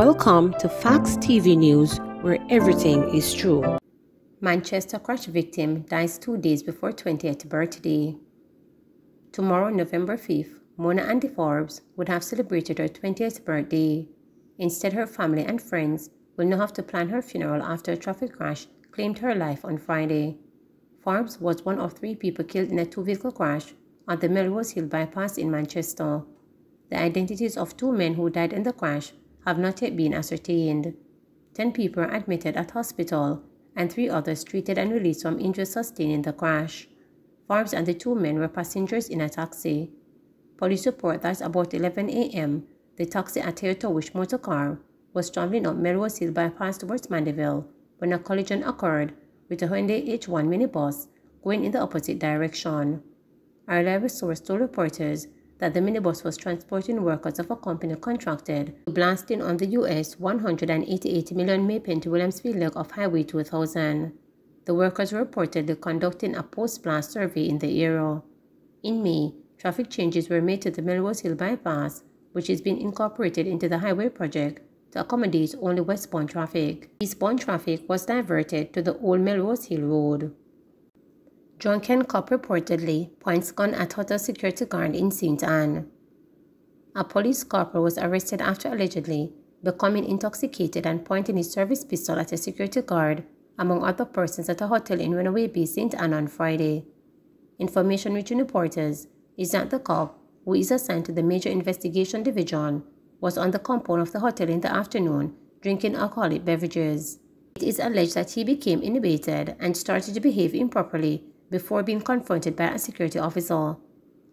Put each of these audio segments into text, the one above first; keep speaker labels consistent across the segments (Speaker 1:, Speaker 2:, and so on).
Speaker 1: Welcome to Facts TV News, where everything is true. Manchester crash victim dies 2 days before 20th birthday. Tomorrow, November 5th, Mona Andy Forbes would have celebrated her 20th birthday. Instead, her family and friends will now have to plan her funeral after a traffic crash claimed her life on Friday. Forbes was one of 3 people killed in a 2-vehicle crash on the Melrose Hill bypass in Manchester. The identities of 2 men who died in the crash have not yet been ascertained. 10 people are admitted at hospital and 3 others treated and released from injuries sustained in the crash. Forbes and the 2 men were passengers in a taxi. Police report that about 11 a.m., the taxi at Towish motor car was traveling up Melrose Hill bypass towards Mandeville when a collision occurred with a Hyundai H1 minibus going in the opposite direction. A reliable source told reporters that the minibus was transporting workers of a company contracted to blasting on the US $188 million Maypen to Williamsfield leg of Highway 2000. The workers were reportedly conducting a post-blast survey in the area. In May, traffic changes were made to the Melrose Hill bypass, which is being incorporated into the highway project to accommodate only westbound traffic. Eastbound traffic was diverted to the old Melrose Hill Road. Drunken cop reportedly points gun at hotel security guard in St. Anne. A police corporal was arrested after allegedly becoming intoxicated and pointing his service pistol at a security guard, among other persons, at a hotel in Runaway Bay, St. Anne on Friday. Information reaching reporters is that the cop, who is assigned to the Major Investigation Division, was on the compound of the hotel in the afternoon drinking alcoholic beverages. It is alleged that he became inebriated and started to behave improperly before being confronted by a security officer.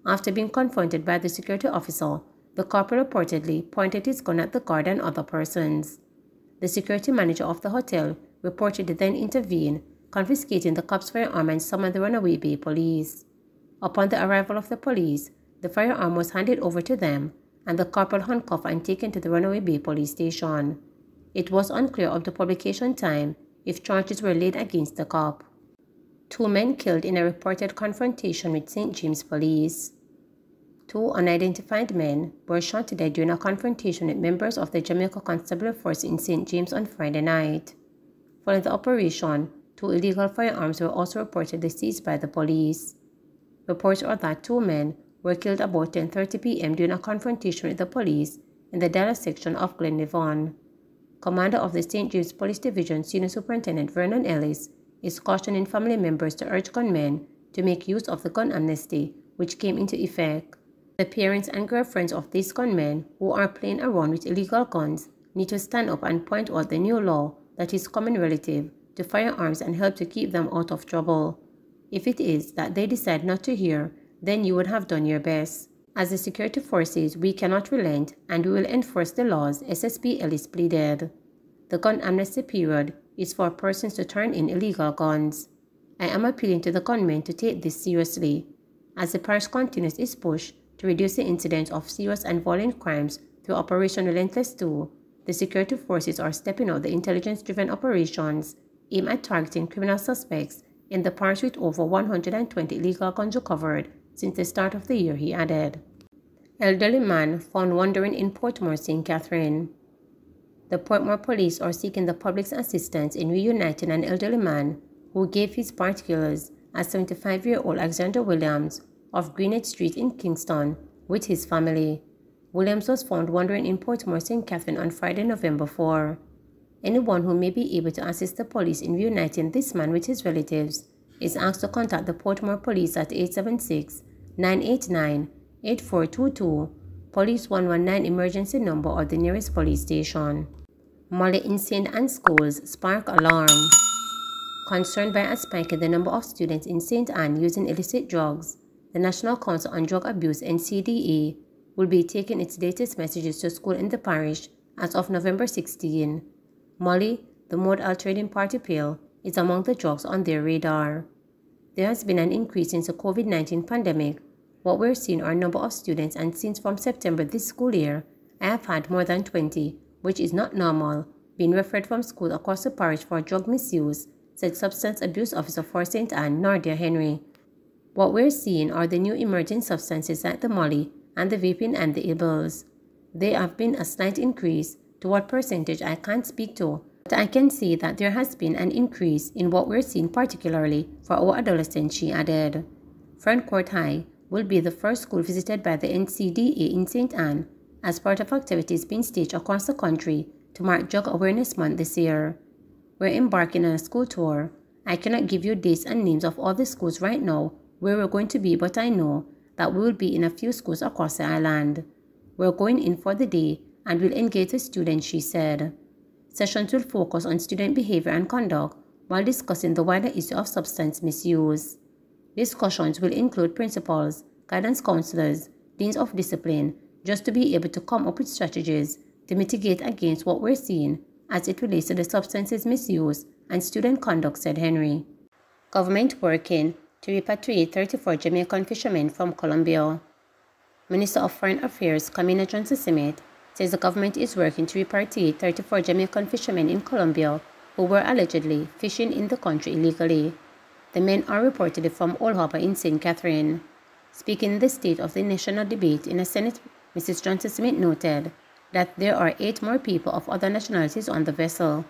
Speaker 1: After being confronted by the security officer, the corporal reportedly pointed his gun at the guard and other persons. The security manager of the hotel reportedly then intervened, confiscating the cop's firearm and summoned the Runaway Bay police. Upon the arrival of the police, the firearm was handed over to them and the corporal handcuffed and taken to the Runaway Bay police station. It was unclear of the publication time if charges were laid against the cop. 2 men killed in a reported confrontation with St. James police. 2 unidentified men were shot to death during a confrontation with members of the Jamaica Constabulary Force in St. James on Friday night. Following the operation, 2 illegal firearms were also reportedly seized by the police. Reports are that 2 men were killed about 10:30 p.m. during a confrontation with the police in the Dallas section of Glenlevon. Commander of the St. James Police Division, Senior Superintendent Vernon Ellis, is cautioning family members to urge gunmen to make use of the gun amnesty, which came into effect. The parents and girlfriends of these gunmen who are playing around with illegal guns need to stand up and point out the new law that is common relative to firearms and help to keep them out of trouble. If it is that they decide not to hear, then you would have done your best. As the security forces, we cannot relent and we will enforce the laws, SSP Ellis pleaded. The gun amnesty period is for persons to turn in illegal guns. I am appealing to the gunmen to take this seriously. As the parish continues its push to reduce the incidence of serious and violent crimes through Operation Relentless 2, the security forces are stepping up the intelligence-driven operations aimed at targeting criminal suspects in the parish, with over 120 illegal guns recovered since the start of the year, he added. Elderly man found wandering in Portmore, St. Catherine. The Portmore police are seeking the public's assistance in reuniting an elderly man who gave his particulars as 75-year-old Alexander Williams of Greenwich Street in Kingston with his family. Williams was found wandering in Portmore, St. Catherine on Friday, November 4. Anyone who may be able to assist the police in reuniting this man with his relatives is asked to contact the Portmore police at 876-989-8422, Police 119 emergency number, or the nearest police station. Molly in St. Anne's schools spark alarm. Concerned by a spike in the number of students in St. Anne using illicit drugs, the National Council on Drug Abuse (NCDA) will be taking its latest messages to schools in the parish as of November 16. Molly, the mode-altering party pill, is among the drugs on their radar. There has been an increase since the COVID-19 pandemic. What we're seeing are a number of students, and since from September this school year, I have had more than 20, which is not normal, being referred from school across the parish for drug misuse, said Substance Abuse Officer for St. Anne, Nardia Henry. What we're seeing are the new emerging substances like the molly and the vaping and the edibles. There have been a slight increase, To what percentage I can't speak to, but I can say that there has been an increase in what we're seeing, particularly for our adolescents, she added. Ferncourt High will be the first school visited by the NCDA in St. Anne as part of activities being staged across the country to mark Drug Awareness Month this year. We're embarking on a school tour. I cannot give you dates and names of all the schools right now where we're going to be, but I know that we will be in a few schools across the island. We're going in for the day and will engage the students, she said. Sessions will focus on student behavior and conduct while discussing the wider issue of substance misuse. Discussions will include principals, guidance counselors, deans of discipline, just to be able to come up with strategies to mitigate against what we're seeing as it relates to the substances misuse and student conduct, said Henry. Government working to repatriate 34 Jamaican fishermen from Colombia. Minister of Foreign Affairs, Kamina Johnson-Simmet, says the government is working to repatriate 34 Jamaican fishermen in Colombia who were allegedly fishing in the country illegally. The men are reportedly from Old Harbour in St. Catherine. Speaking in the State of the National debate in the Senate, Mrs. Johnson-Simmet noted that there are 8 more people of other nationalities on the vessel.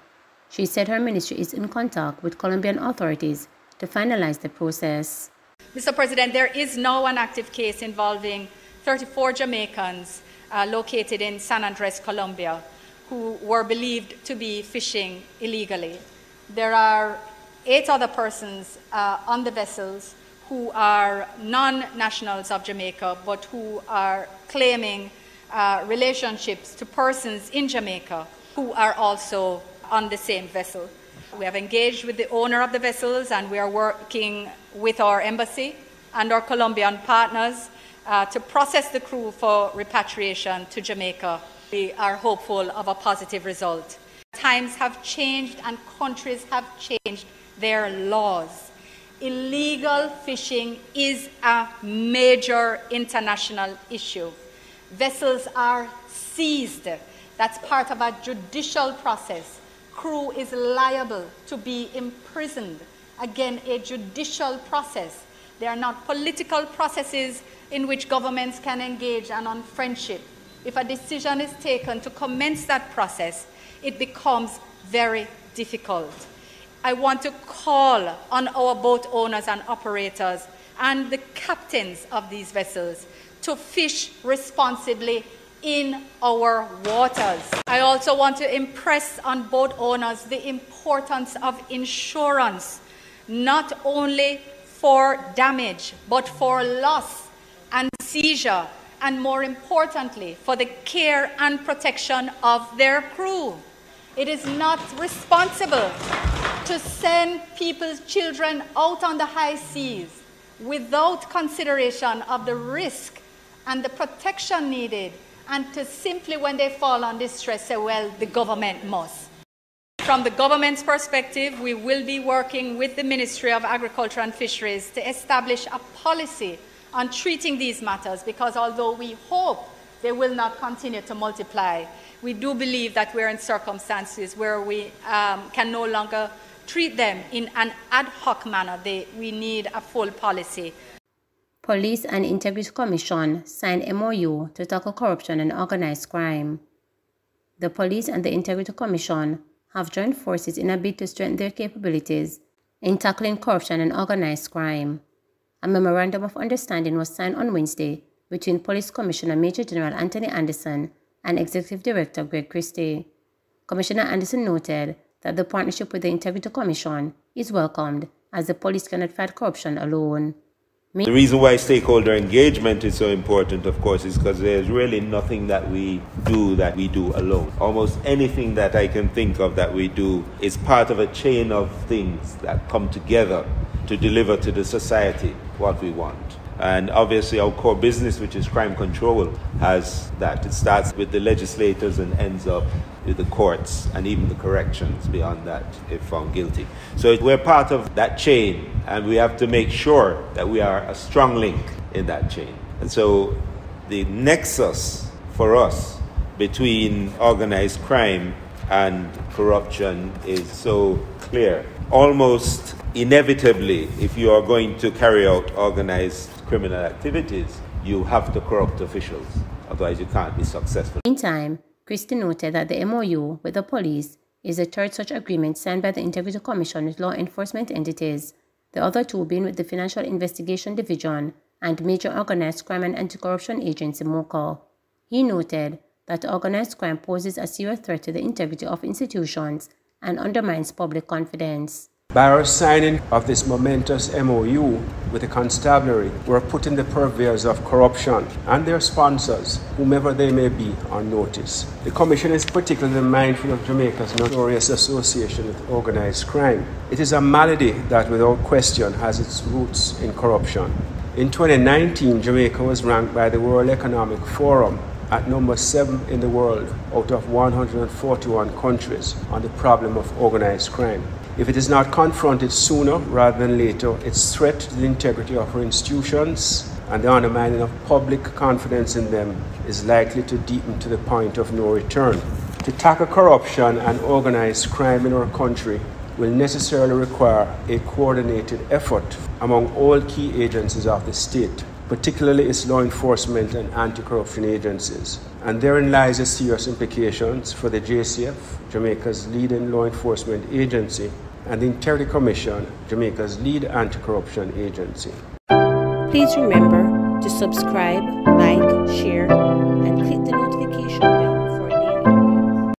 Speaker 1: She said her ministry is in contact with Colombian authorities to finalize the process.
Speaker 2: Mr. President, there is now an active case involving 34 Jamaicans located in San Andres, Colombia, who were believed to be fishing illegally. There are 8 other persons on the vessels who are non-nationals of Jamaica, but who are claiming relationships to persons in Jamaica who are also on the same vessel. We have engaged with the owner of the vessels, and we are working with our embassy and our Colombian partners to process the crew for repatriation to Jamaica. We are hopeful of a positive result. Times have changed and countries have changed their laws. Illegal fishing is a major international issue. Vessels are seized. That's part of a judicial process. Crew is liable to be imprisoned. Again, a judicial process. They are not political processes in which governments can engage and on friendship. If a decision is taken to commence that process, it becomes very difficult. I want to call on our boat owners and operators and the captains of these vessels to fish responsibly in our waters. I also want to impress on boat owners the importance of insurance, not only for damage, but for loss and seizure, and more importantly, for the care and protection of their crew. It is not responsible to send people's children out on the high seas without consideration of the risk and the protection needed, and to simply, when they fall on distress, say, well, the government must. From the government's perspective, we will be working with the Ministry of Agriculture and Fisheries to establish a policy on treating these matters, because although we hope they will not continue to multiply, we do believe that we're in circumstances where we can no longer treat them in an ad hoc manner. We need a full policy.
Speaker 1: Police and Integrity Commission signed MOU to tackle corruption and organized crime. The Police and the Integrity Commission have joined forces in a bid to strengthen their capabilities in tackling corruption and organized crime. A memorandum of understanding was signed on Wednesday between Police Commissioner Major General Anthony Anderson and Executive Director Greg Christie. Commissioner Anderson noted that the partnership with the Integrity Commission is welcomed, as the police cannot fight corruption alone.
Speaker 3: The reason why stakeholder engagement is so important, of course, is because there's really nothing that we do alone. Almost anything that I can think of that we do is part of a chain of things that come together to deliver to the society what we want. And obviously our core business, which is crime control, has that. It starts with the legislators and ends up with the courts and even the corrections beyond that if found guilty. So we're part of that chain, and we have to make sure that we are a strong link in that chain. And so the nexus for us between organized crime and corruption is so clear. Almost inevitably, if you are going to carry out organized criminal activities, you have to corrupt officials. Otherwise, you can't be successful.
Speaker 1: Meantime, Christie noted that the MOU with the police is the third such agreement signed by the Integrity Commission with law enforcement entities, the other two being with the Financial Investigation Division and Major Organized Crime and Anti-Corruption Agency MOCA. He noted that organized crime poses a serious threat to the integrity of institutions and undermines public confidence.
Speaker 4: By our signing of this momentous MOU with the constabulary, we're putting the purveyors of corruption and their sponsors, whomever they may be, on notice. The Commission is particularly mindful of Jamaica's notorious association with organized crime. It is a malady that without question has its roots in corruption. In 2019, Jamaica was ranked by the World Economic Forum at number 7 in the world out of 141 countries on the problem of organized crime. If it is not confronted sooner rather than later, its threat to the integrity of our institutions and the undermining of public confidence in them is likely to deepen to the point of no return. To tackle corruption and organized crime in our country will necessarily require a coordinated effort among all key agencies of the state, particularly its law enforcement and anti-corruption agencies. And therein lies the serious implications for the JCF, Jamaica's leading law enforcement agency, and the Integrity Commission, Jamaica's lead anti-corruption agency.
Speaker 1: Please remember to subscribe, like, share, and click the notification